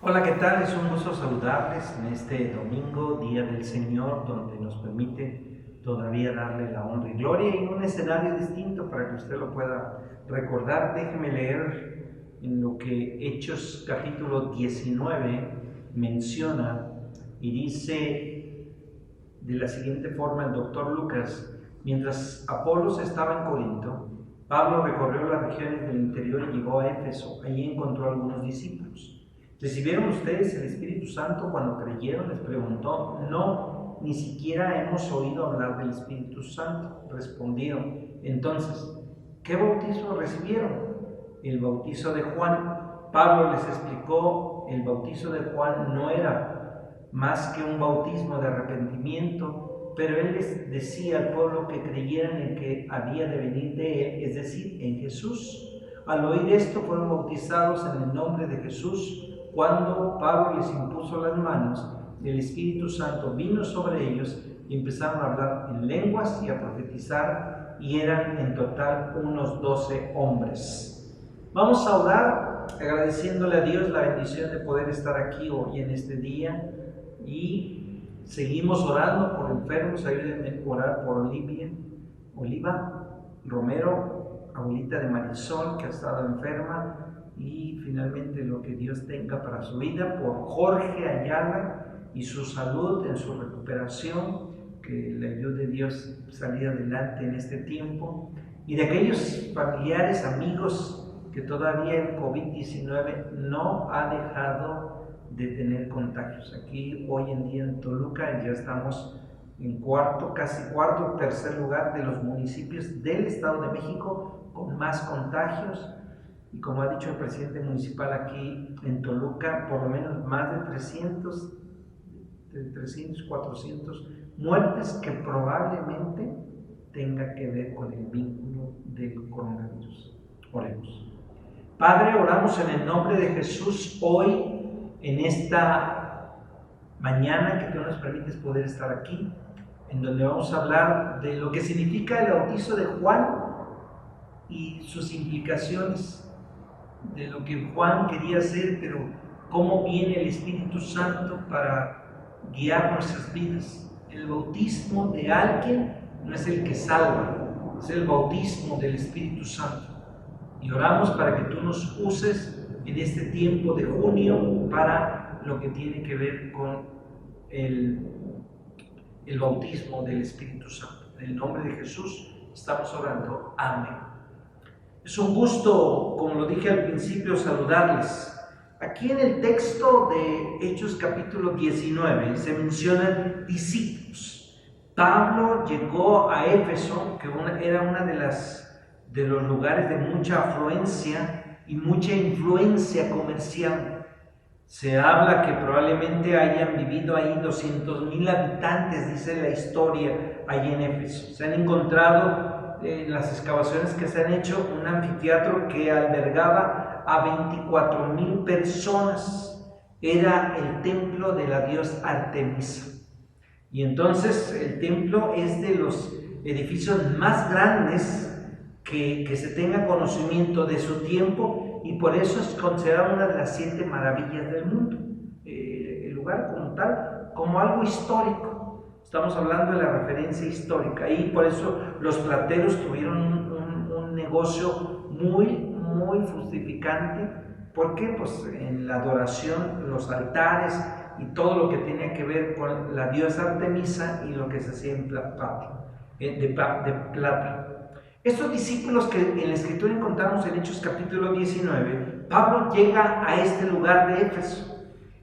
Hola, ¿qué tal? Es un gusto saludarles en este domingo, Día del Señor, donde nos permite todavía darle la honra y gloria en un escenario distinto para que usted lo pueda recordar. Déjeme leer en lo que Hechos capítulo 19 menciona y dice de la siguiente forma el doctor Lucas: mientras Apolos estaba en Corinto, Pablo recorrió las regiones del interior y llegó a Éfeso. Allí encontró a algunos discípulos. ¿Recibieron ustedes el Espíritu Santo cuando creyeron?, les preguntó. No, ni siquiera hemos oído hablar del Espíritu Santo, respondieron. Entonces, ¿qué bautismo recibieron? El bautizo de Juan. Pablo les explicó: el bautizo de Juan no era más que un bautismo de arrepentimiento, pero él les decía al pueblo que creyeran en que había de venir de él, es decir, en Jesús. Al oír esto, fueron bautizados en el nombre de Jesús. Cuando Pablo les impuso las manos, el Espíritu Santo vino sobre ellos y empezaron a hablar en lenguas y a profetizar, y eran en total unos 12 hombres. Vamos a orar agradeciéndole a Dios la bendición de poder estar aquí hoy en este día, y seguimos orando por enfermos. Ayúdenme a orar por Oliva Romero, abuelita de Marisol, que ha estado enferma, y finalmente lo que Dios tenga para su vida, por Jorge Ayala y su salud en su recuperación, que le ayude Dios a salir adelante en este tiempo, y de aquellos familiares, amigos que todavía el COVID-19 no ha dejado de tener contagios. Aquí hoy en día en Toluca ya estamos en casi cuarto, tercer lugar de los municipios del Estado de México con más contagios. Y como ha dicho el presidente municipal aquí en Toluca, por lo menos más de 300, 400 muertes que probablemente tenga que ver con el vínculo del coronavirus. Oremos. Padre, oramos en el nombre de Jesús hoy, en esta mañana que tú nos permites poder estar aquí, en donde vamos a hablar de lo que significa el bautizo de Juan y sus implicaciones, de lo que Juan quería hacer, pero cómo viene el Espíritu Santo para guiar nuestras vidas. El bautismo de alguien no es el que salva, es el bautismo del Espíritu Santo. Y oramos para que tú nos uses en este tiempo de junio para lo que tiene que ver con el bautismo del Espíritu Santo. En el nombre de Jesús estamos orando. Amén. Es un gusto, como lo dije al principio, saludarles. Aquí en el texto de Hechos capítulo 19 se mencionan discípulos. Pablo llegó a Éfeso, que era una de los lugares de mucha afluencia y mucha influencia comercial. Se habla que probablemente hayan vivido ahí 200,000 habitantes, dice la historia, allí en Éfeso. Se han encontrado en las excavaciones que se han hecho un anfiteatro que albergaba a 24,000 personas. Era el templo de la diosa Artemisa. Y entonces el templo es de los edificios más grandes que se tenga conocimiento de su tiempo, y por eso es considerado una de las 7 maravillas del mundo. El lugar como tal, como algo histórico. Estamos hablando de la referencia histórica, y por eso los plateros tuvieron un negocio muy fructificante. ¿Por qué? Pues en la adoración, los altares y todo lo que tenía que ver con la diosa Artemisa y lo que se hacía en de plata. Estos discípulos que en la Escritura encontramos en Hechos capítulo 19, Pablo llega a este lugar de Éfeso,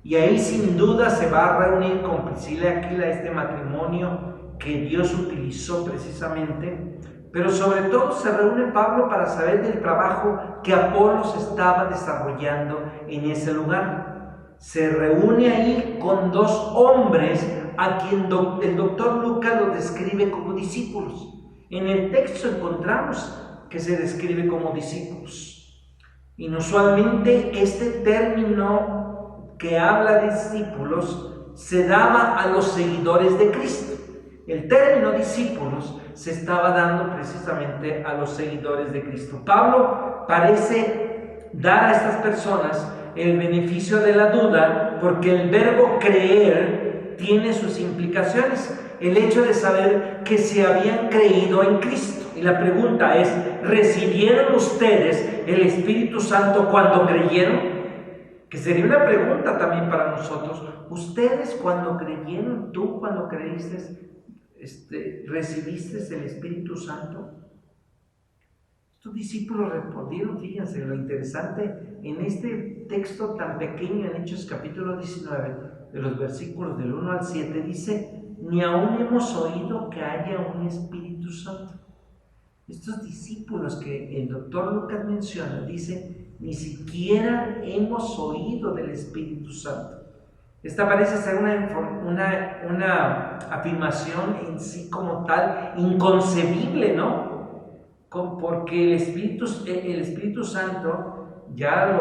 y ahí sin duda se va a reunir con Priscila y Aquila, este matrimonio que Dios utilizó precisamente, pero sobre todo se reúne Pablo para saber del trabajo que Apolos estaba desarrollando en ese lugar. Se reúne ahí con 2 hombres a quien el doctor Lucas los describe como discípulos. En el texto encontramos que se describe como discípulos. Inusualmente este término que habla de discípulos se daba a los seguidores de Cristo. El término discípulos se estaba dando precisamente a los seguidores de Cristo. Pablo parece dar a estas personas el beneficio de la duda, porque el verbo creer tiene sus implicaciones. El hecho de saber que se habían creído en Cristo. Y la pregunta es, ¿recibieron ustedes el Espíritu Santo cuando creyeron? Que sería una pregunta también para nosotros. ¿Ustedes cuando creyeron, tú cuando creíste, recibiste el Espíritu Santo? Estos discípulos respondieron, fíjense lo interesante, en este texto tan pequeño en Hechos capítulo 19, de los versículos del 1 al 7, dice, ni aún hemos oído que haya un Espíritu Santo. Estos discípulos que el doctor Lucas menciona, dice, ni siquiera hemos oído del Espíritu Santo. Esta parece ser una afirmación en sí como tal inconcebible, ¿no? Porque el Espíritu Santo ya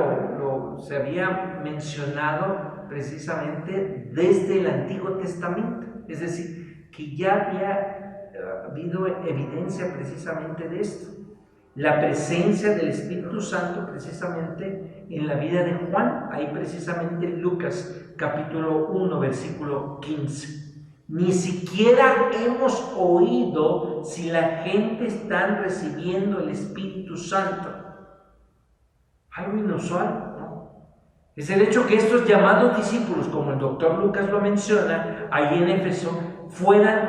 se había mencionado precisamente desde el Antiguo Testamento, es decir, que ya había habido evidencia precisamente de esto, la presencia del Espíritu Santo precisamente en la vida de Juan, ahí precisamente en Lucas capítulo 1 versículo 15. Ni siquiera hemos oído si la gente está recibiendo el Espíritu Santo. Algo inusual, ¿no? Es el hecho que estos llamados discípulos, como el doctor Lucas lo menciona, ahí en Éfeso,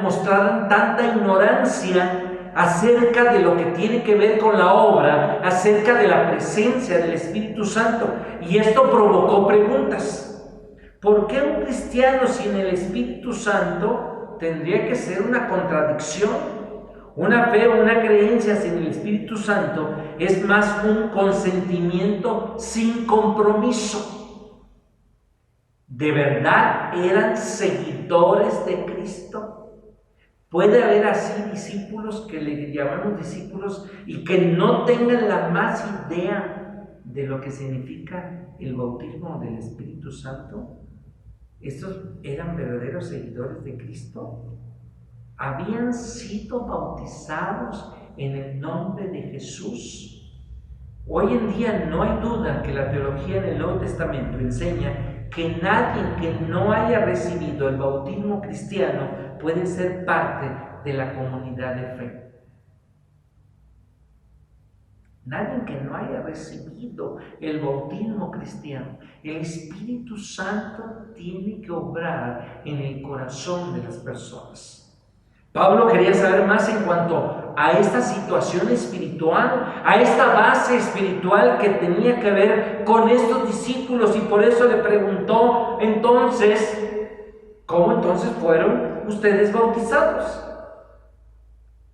mostraran tanta ignorancia acerca de lo que tiene que ver con la obra, acerca de la presencia del Espíritu Santo. Y esto provocó preguntas. ¿Por qué un cristiano sin el Espíritu Santo tendría que ser una contradicción? Una fe o una creencia sin el Espíritu Santo es más un consentimiento sin compromiso. ¿De verdad eran seguidores de Cristo? Puede haber así discípulos que le llamamos discípulos y que no tengan la más idea de lo que significa el bautismo del Espíritu Santo. ¿Estos eran verdaderos seguidores de Cristo? ¿Habían sido bautizados en el nombre de Jesús? Hoy en día no hay duda que la teología en el Nuevo Testamento enseña que nadie que no haya recibido el bautismo cristiano puede ser parte de la comunidad de fe. Nadie que no haya recibido el bautismo cristiano. El Espíritu Santo tiene que obrar en el corazón de las personas. Pablo quería saber más en cuanto a esta situación espiritual, a esta base espiritual que tenía que ver con estos discípulos, y por eso le preguntó entonces, ¿cómo entonces fueron ustedes bautizados?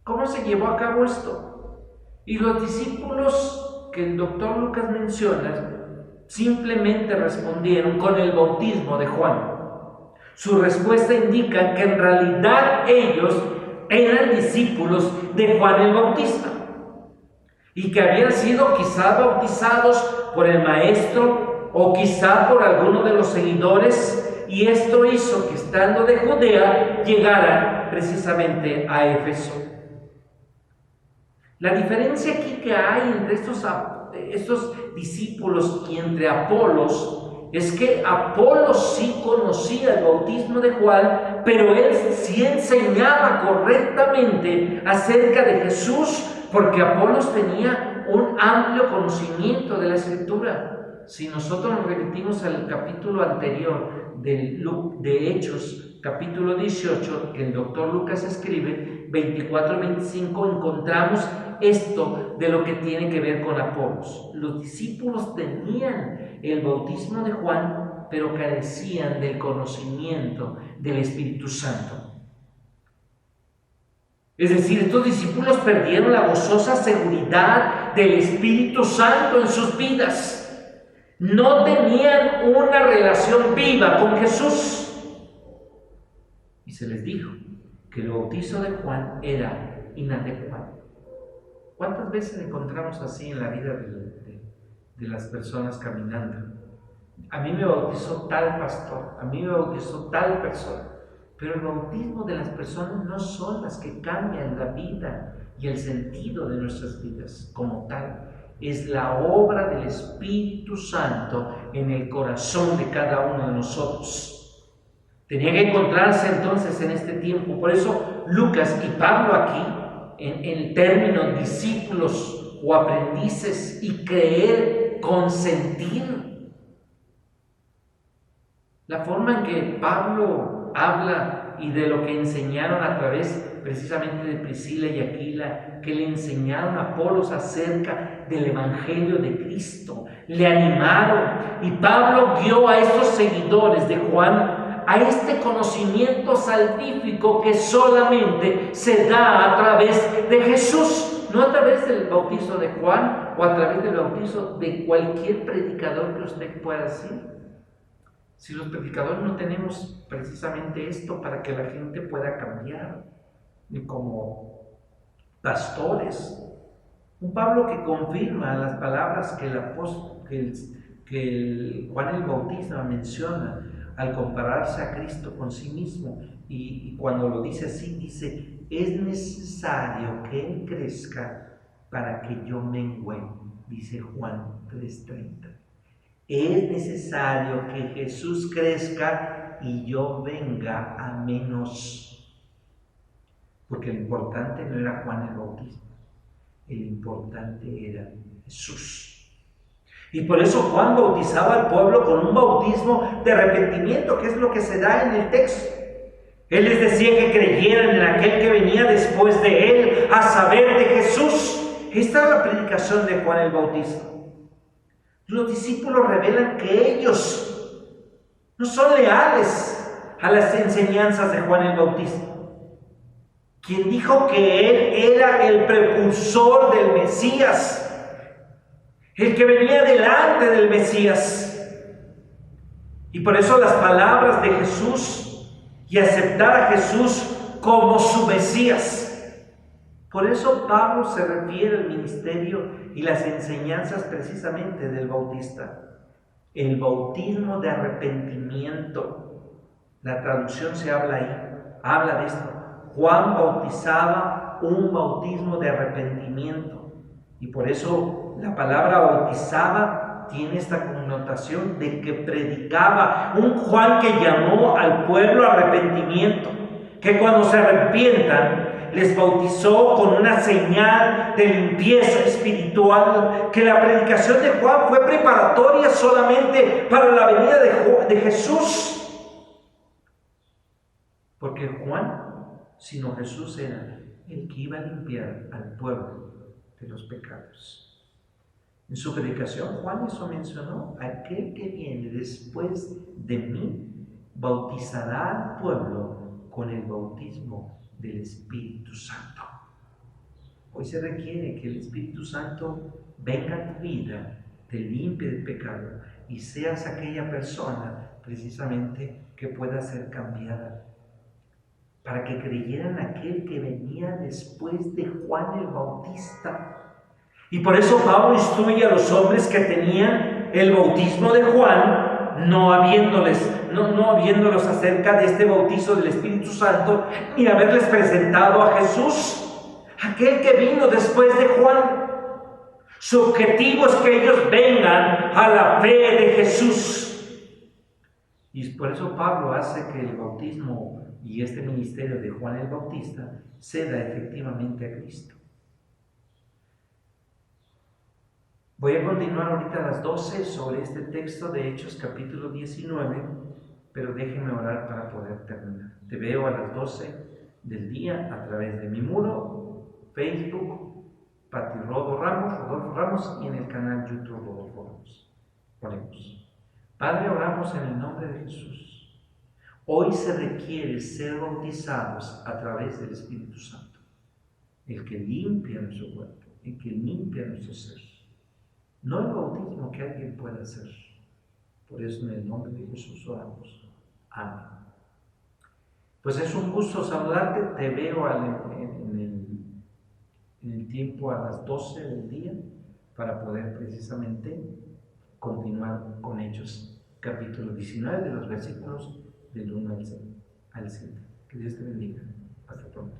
¿Cómo se llevó a cabo esto? Y los discípulos que el doctor Lucas menciona simplemente respondieron con el bautismo de Juan. Su respuesta indica que en realidad ellos eran discípulos de Juan el Bautista y que habían sido quizá bautizados por el maestro o quizá por alguno de los seguidores, y esto hizo que, estando de Judea, llegaran precisamente a Éfeso. La diferencia aquí que hay entre estos discípulos y entre Apolos es que Apolos sí conocía el bautismo de Juan, pero él sí enseñaba correctamente acerca de Jesús, porque Apolos tenía un amplio conocimiento de la Escritura. Si nosotros nos remitimos al capítulo anterior de Hechos, capítulo 18, que el doctor Lucas escribe, 24-25, encontramos esto de lo que tiene que ver con Apolos. Los discípulos tenían el bautismo de Juan, pero carecían del conocimiento del Espíritu Santo. Es decir, estos discípulos perdieron la gozosa seguridad del Espíritu Santo en sus vidas. No tenían una relación viva con Jesús. Y se les dijo que el bautizo de Juan era inadecuado. ¿Cuántas veces encontramos así en la vida de las personas caminando? A mí me bautizó tal pastor, a mí me bautizó tal persona. Pero el bautismo de las personas no son las que cambian la vida y el sentido de nuestras vidas como tal. es la obra del Espíritu Santo en el corazón de cada uno de nosotros. Tenía que encontrarse entonces en este tiempo. Por eso Lucas y Pablo aquí, en el término discípulos o aprendices, y creer, consentir. La forma en que Pablo habla y de lo que enseñaron a través precisamente de Priscila y Aquila, que le enseñaron a Apolos acerca del Evangelio de Cristo, le animaron, y Pablo guió a estos seguidores de Juan a este conocimiento salvífico que solamente se da a través de Jesús, no a través del bautizo de Juan o a través del bautizo de cualquier predicador que usted pueda decir. Si los predicadores no tenemos precisamente esto para que la gente pueda cambiar, ni como pastores, un Pablo que confirma las palabras que Juan el Bautista menciona al compararse a Cristo con sí mismo, y cuando lo dice así, dice: es necesario que Él crezca para que yo mengüe, dice Juan 3:30. Es necesario que Jesús crezca y yo venga a menos. Porque lo importante no era Juan el Bautista, el importante era Jesús. Y por eso Juan bautizaba al pueblo con un bautismo de arrepentimiento, que es lo que se da en el texto. Él les decía que creyeran en aquel que venía después de él, a saber, de Jesús. Esta es la predicación de Juan el Bautista. Los discípulos revelan que ellos no son leales a las enseñanzas de Juan el Bautista, quien dijo que él era el precursor del Mesías, el que venía delante del Mesías. Y por eso las palabras de Jesús y aceptar a Jesús como su Mesías. Por eso Pablo se refiere al ministerio y las enseñanzas precisamente del Bautista. El bautismo de arrepentimiento. La traducción se habla ahí, habla de esto. Juan bautizaba un bautismo de arrepentimiento. Y por eso la palabra bautizaba tiene esta connotación de que predicaba. Un Juan que llamó al pueblo a arrepentimiento. Que cuando se arrepientan, les bautizó con una señal de limpieza espiritual, que la predicación de Juan fue preparatoria solamente para la venida de Jesús. Porque Juan, sino Jesús, era el que iba a limpiar al pueblo de los pecados. En su predicación Juan eso mencionó: aquel que viene después de mí bautizará al pueblo con el bautismo del Espíritu Santo. Hoy se requiere que el Espíritu Santo venga a tu vida, te limpie del pecado y seas aquella persona precisamente que pueda ser cambiada, para que creyeran aquel que venía después de Juan el Bautista. Y por eso Pablo instruye a los hombres que tenían el bautismo de Juan, no habiéndolos acerca de este bautizo del Espíritu Santo, ni haberles presentado a Jesús, aquel que vino después de Juan. Su objetivo es que ellos vengan a la fe de Jesús. Y por eso Pablo hace que el bautismo y este ministerio de Juan el Bautista ceda efectivamente a Cristo. Voy a continuar ahorita a las 12 sobre este texto de Hechos capítulo 19, pero déjenme orar para poder terminar. Te veo a las 12 del día a través de mi muro, Facebook, Rodolfo Ramos, y en el canal YouTube Rodolfo Ramos. Oremos. Padre, oramos en el nombre de Jesús. Hoy se requiere ser bautizados a través del Espíritu Santo, el que limpia nuestro cuerpo, el que limpia nuestro ser. No el bautismo que alguien pueda hacer. Por eso en el nombre de Jesús oramos. Amén. Pues es un gusto saludarte. Te veo en el tiempo a las 12 del día para poder precisamente continuar con Hechos capítulo 19 de los versículos del 1 al 7. Que Dios te bendiga. Hasta pronto.